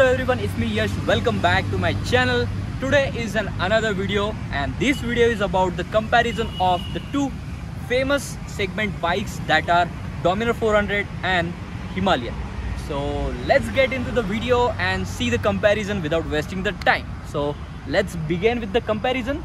Hello everyone, it's me Yash. Welcome back to my channel. Today is another video, and this video is about the comparison of the two famous segment bikes that are Dominar 400 and Himalayan. So let's get into the video and see the comparison without wasting the time. So let's begin with the comparison.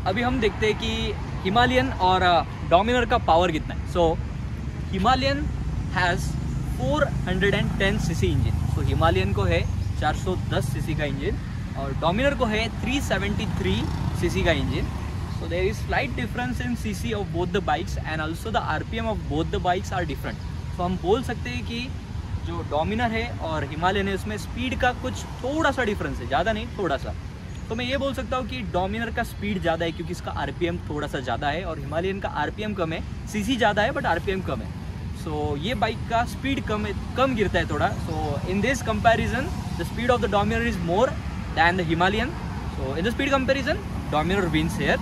अभी हम देखते हैं कि Himalayan और Dominar का power कितना है. So Himalayan has 410 cc engine. तो Himalayan को है 410 cc का इंजन और Dominar को है 373 cc का engine. So there is slight difference in cc of both the bikes and also the RPM of both the bikes are different. So हम बोल सकते हैं कि जो Dominar है और Himalayan है उसमें स्पीड का कुछ थोड़ा सा डिफरेंस है, ज़्यादा नहीं, थोड़ा सा. तो मैं ये बोल सकता हूँ कि Dominar का स्पीड ज़्यादा है क्योंकि इसका RPM थोड़ा सा ज़्यादा है और Himalayan का RPM कम है. cc ज़्यादा है बट RPM कम है. So ये बाइक का स्पीड कम गिरता है थोड़ा. So in this comparison the speed of the Dominar is more than the Himalayan. So in the speed comparison Dominar wins here.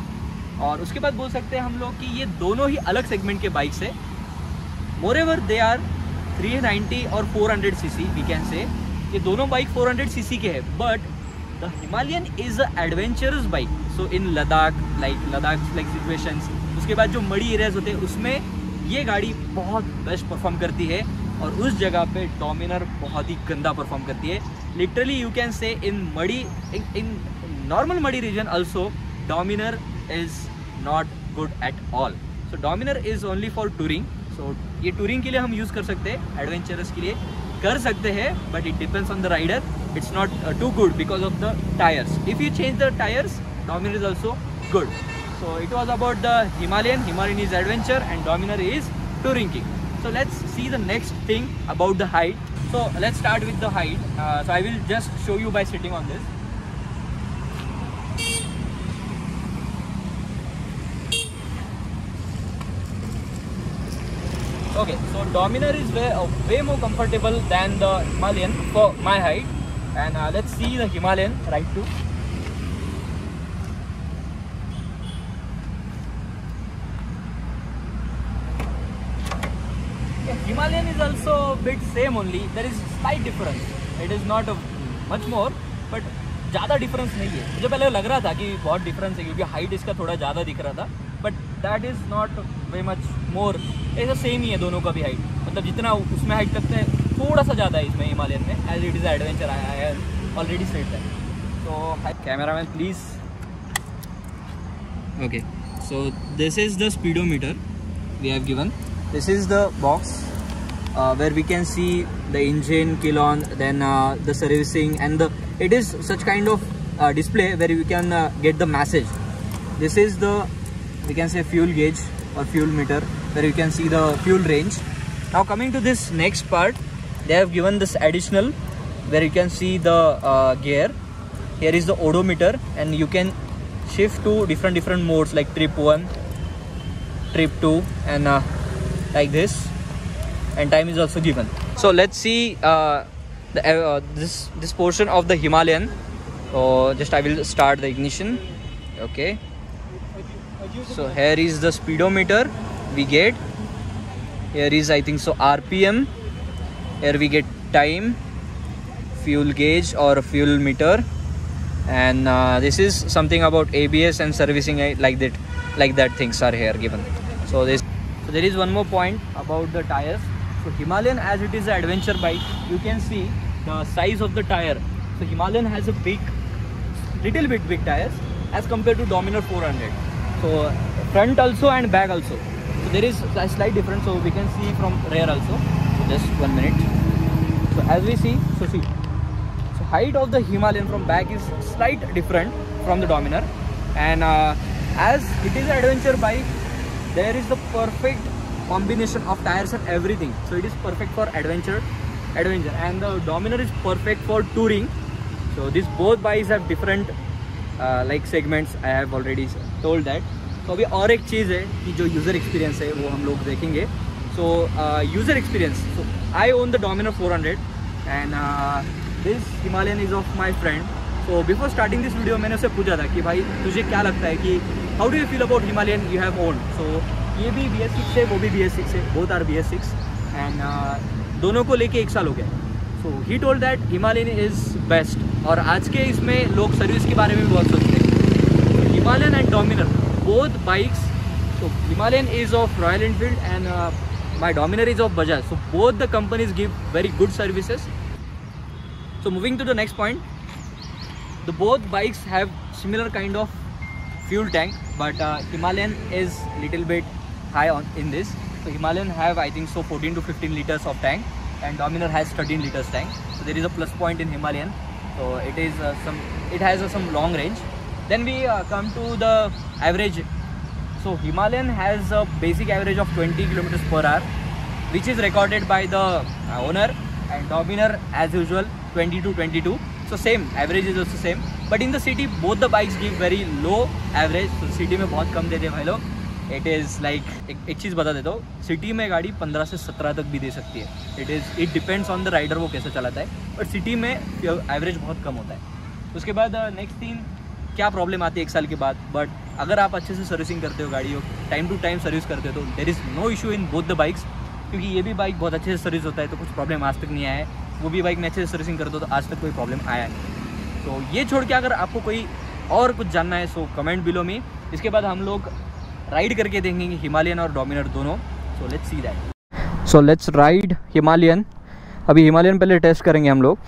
और उसके बाद बोल सकते हैं हम लोग कि ये दोनों ही अलग सेगमेंट के बाइक्स है. Moreover they are 390 और 400 cc we can say. ये दोनों बाइक 400 cc के है but the Himalayan is a adventurous bike. So in Ladakh like situations, उसके बाद जो मड़ी एरियाज होते हैं उसमें ये गाड़ी बहुत बेस्ट परफॉर्म करती है और उस जगह पे Dominar बहुत ही गंदा परफॉर्म करती है. Literally you can say in normal muddy region also Dominar is not good at all. So Dominar is only for touring. So ये टूरिंग के लिए हम यूज़ कर सकते हैं, एडवेंचरस के लिए कर सकते हैं but it depends on the rider. It's not too good because of the tyres. If you change the tyres Dominar is also good. So it was about the Himalayan. Himalayan is adventure and Dominar is touring king. So let's see the next thing about the height. So let's start with the height. So I will just show you by sitting on this. Okay, so Dominar is way more comfortable than the Himalayan for my height. And let's see the Himalayan right too. Himalayan is also a bit same only. There is slight difference. It is not much more, but ज़्यादा difference नहीं है. मुझे पहले लग रहा था कि बहुत difference है क्योंकि height इसका थोड़ा ज़्यादा दिख रहा था, but that is not very much more. ऐसा same ही है दोनों का भी height. मतलब जितना उसमें height लगता है थोड़ा सा ज़्यादा है इसमें Himalayan में. As it is adventure, I have already said that. So cameraman please. Okay. So this is the speedometer we have given. This is the box. Where we can see the engine, kilon, then the servicing, and it is such kind of display where we can get the message. This is the, we can say, fuel gauge or fuel meter where you can see the fuel range. Now coming to this next part, they have given this additional where you can see the gear. Here is the odometer and you can shift to different modes like trip 1, trip 2 and like this. And time is also given. So let's see this portion of the Himalayan. So just I will start the ignition. Okay, so here is the speedometer we get. Here is, I think so, RPM. Here we get time, fuel gauge or fuel meter, and this is something about ABS and servicing like that things are here given. So there is one more point about the tires. So Himalayan, as it is an adventure bike, you can see the size of the tire. So Himalayan has a little bit big tires as compared to Dominar 400. So front also and back also. So there is a slight difference. So we can see from rear also. So just 1 minute. So as we see, so height of the Himalayan from back is slight different from the Dominar. And as it is an adventure bike, there is the perfect combination of tires and everything. So it is perfect for adventure, and the Dominar is perfect for touring. So these both bikes have different like segments. I have already told that. तो अभी और एक चीज़ है कि जो user experience है वो हम लोग देखेंगे. So user experience. So I own the Dominar 400 and this Himalayan is of my friend. So before starting this video मैंने उससे पूछा था कि भाई तुझे क्या लगता है कि how do you feel about Himalayan you have owned. So ये भी BS6 है, वो भी BS6 है, both are BS6 and दोनों को लेके 1 साल हो गया. So he told that Himalayan is best. और आज के इसमें लोग सर्विस के बारे में भी बहुत सोचते हैं। Himalayan and Dominar both bikes, so Himalayan is of Royal Enfield and my Dominar is of Bajaj, so both the companies give very good services. So moving to the next point, the both bikes have similar kind of fuel tank, but Himalayan is little bit high on in this. So Himalayan have I think so 14 to 15 liters of tank and Dominar has 13 liters tank, so there is a plus point in Himalayan. So it is it has some long range. Then we come to the average. So Himalayan has a basic average of 20 kilometers per hour, which is recorded by the owner, and Dominar as usual 20 to 22. So same average is also same, but in the city both the bikes give very low average. So city में बहुत कम देते हैं भाई लोग. It is like एक चीज़ बता देता हूँ, सिटी में गाड़ी 15 से 17 तक भी दे सकती है. It depends on the rider वो कैसे चलाता है, बट सिटी में एवरेज बहुत कम होता है. उसके बाद नेक्स्ट थिंग, क्या प्रॉब्लम आती है 1 साल के बाद, बट अगर आप अच्छे से सर्विसिंग करते हो, गाड़ी हो टाइम टू टाइम सर्विस करते हो, तो there is no issue in both the bikes. क्योंकि ये भी बाइक बहुत अच्छे से सर्विस होता है, तो कुछ प्रॉब्लम आज तक नहीं आया है. वो भी बाइक में अच्छे से सर्विसिंग करते हो तो आज तक कोई प्रॉब्लम आया है. तो ये छोड़ के अगर आपको कोई और कुछ जानना है सो कमेंट बिलो में. इसके बाद हम लोग राइड करके देखेंगे हिमालयन और डोमिनर दोनों. So let's see that. So let's ride Himalayan. अभी हिमालयन पहले टेस्ट करेंगे हम लोग.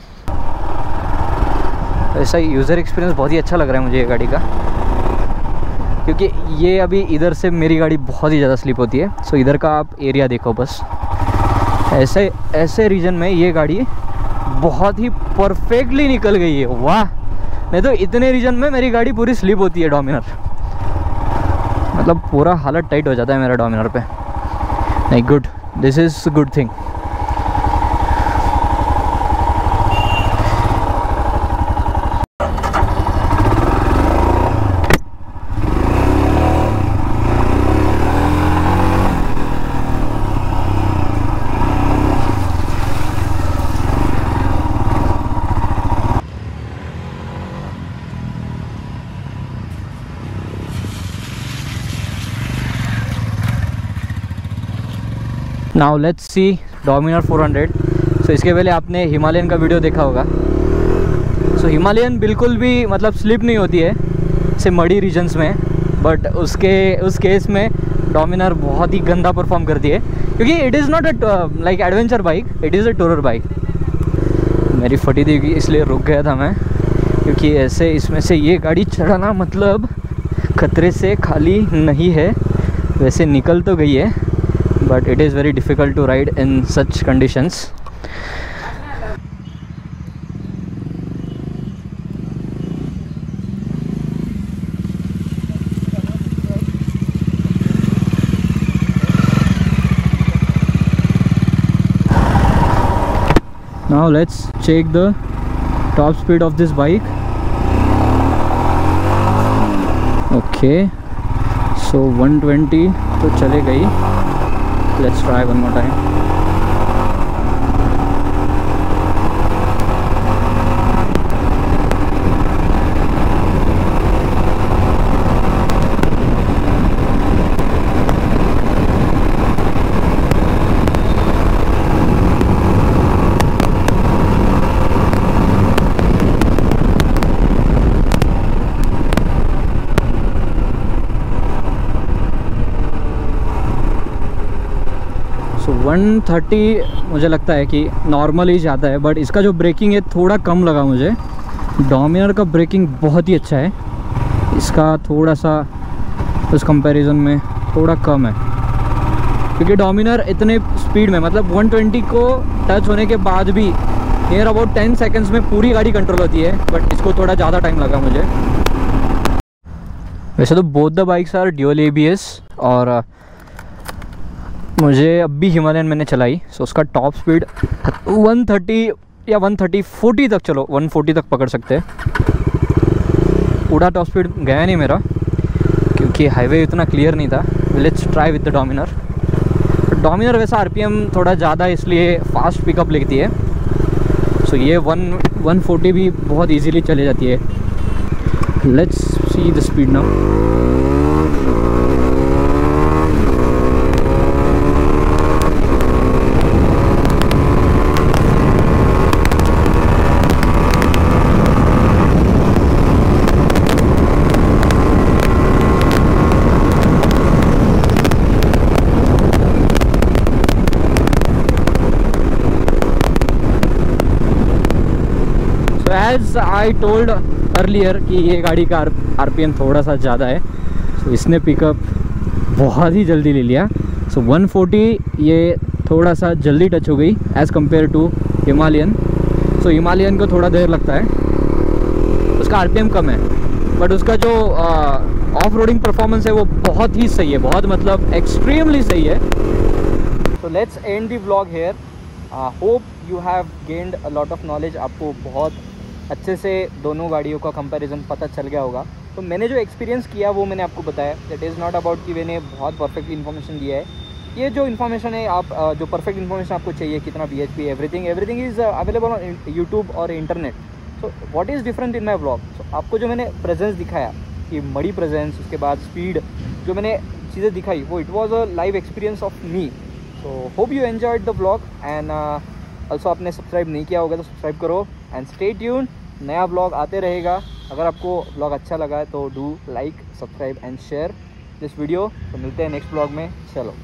ऐसा यूज़र एक्सपीरियंस बहुत ही अच्छा लग रहा है मुझे ये गाड़ी का, क्योंकि ये अभी इधर से मेरी गाड़ी बहुत ही ज़्यादा स्लिप होती है. सो इधर का आप एरिया देखो बस, ऐसे रीजन में ये गाड़ी बहुत ही परफेक्टली निकल गई है. वाह, नहीं तो इतने रीजन में मेरी गाड़ी पूरी स्लिप होती है डोमिनर. मतलब पूरा हालत टाइट हो जाता है मेरा डोमिनर पे. नहीं, good, this is good thing. Now let's see Dominar 400. सो इसके पहले आपने हिमालयन का वीडियो देखा होगा. सो हिमालयन बिल्कुल भी मतलब स्लिप नहीं होती है से मडी रीजन्स में, बट उस केस में डोमिनर बहुत ही गंदा परफॉर्म करती है, क्योंकि it is not a like adventure bike, it is a tourer bike. मेरी फटी थी इसलिए रुक गया था मैं, क्योंकि ऐसे इसमें से ये गाड़ी चढ़ाना मतलब खतरे से खाली नहीं है. वैसे निकल तो गई है, but it is very difficult to ride in such conditions. Now let's check the top speed of this bike. Okay, so 120 तो चले गई. Let's try one more time. So 130 मुझे लगता है कि नॉर्मल ही जाता है, बट इसका जो ब्रेकिंग है थोड़ा कम लगा मुझे. डोमिनर का ब्रेकिंग बहुत ही अच्छा है, इसका थोड़ा सा उस कंपैरिजन में थोड़ा कम है. क्योंकि डोमिनर इतने स्पीड में मतलब 120 को टच होने के बाद भी नियर अबाउट 10 सेकेंड्स में पूरी गाड़ी कंट्रोल होती है, बट इसको थोड़ा ज़्यादा टाइम लगा मुझे. वैसे तो both the bikes are dual ABS, और मुझे अब भी हिमालयन मैंने चलाई. सो उसका टॉप स्पीड 130 या 140 तक, चलो 140 तक पकड़ सकते हैं. पूरा टॉप स्पीड गया नहीं मेरा, क्योंकि हाईवे इतना क्लियर नहीं था. Let's try with the Dominar. Dominar वैसा RPM थोड़ा ज़्यादा, इसलिए फास्ट पिकअप लेती है. सो ये 140 भी बहुत इजीली चले जाती है. Let's see the speed now. As I told earlier कि ये गाड़ी का RPM थोड़ा सा ज़्यादा है, तो इसने पिकअप बहुत ही जल्दी ले लिया। सो 140 ये थोड़ा सा जल्दी टच हो गई as compare to Himalayan. So Himalayan को थोड़ा देर लगता है, उसका RPM कम है, बट उसका जो ऑफ रोडिंग परफॉर्मेंस है वो बहुत ही सही है, बहुत मतलब एक्सट्रीमली सही है। So let's end the vlog here. Hope you have gained a lot of knowledge. आपको बहुत अच्छे से दोनों गाड़ियों का कंपैरिजन पता चल गया होगा। तो मैंने जो एक्सपीरियंस किया वो मैंने आपको बताया। दैट इज़ नॉट अबाउट कि मैंने बहुत परफेक्टली इन्फॉर्मेशन दिया है। ये जो इन्फॉर्मेशन है, आप जो परफेक्ट इन्फॉर्मेशन आपको चाहिए, कितना BHP, everything is available on YouTube और internet. So what is different in my vlog? So आपको जो मैंने प्रेजेंस दिखाया कि मड़ी प्रेजेंस, उसके बाद स्पीड, जो मैंने चीज़ें दिखाई वो it was a live experience of me. So hope you enjoyed the vlog and also आपने सब्सक्राइब नहीं किया होगा तो सब्सक्राइब करो एंड स्टे ट्यून। नया व्लॉग आते रहेगा। अगर आपको व्लॉग अच्छा लगा है तो do like, subscribe and share this video. तो मिलते हैं नेक्स्ट व्लॉग में। चलो।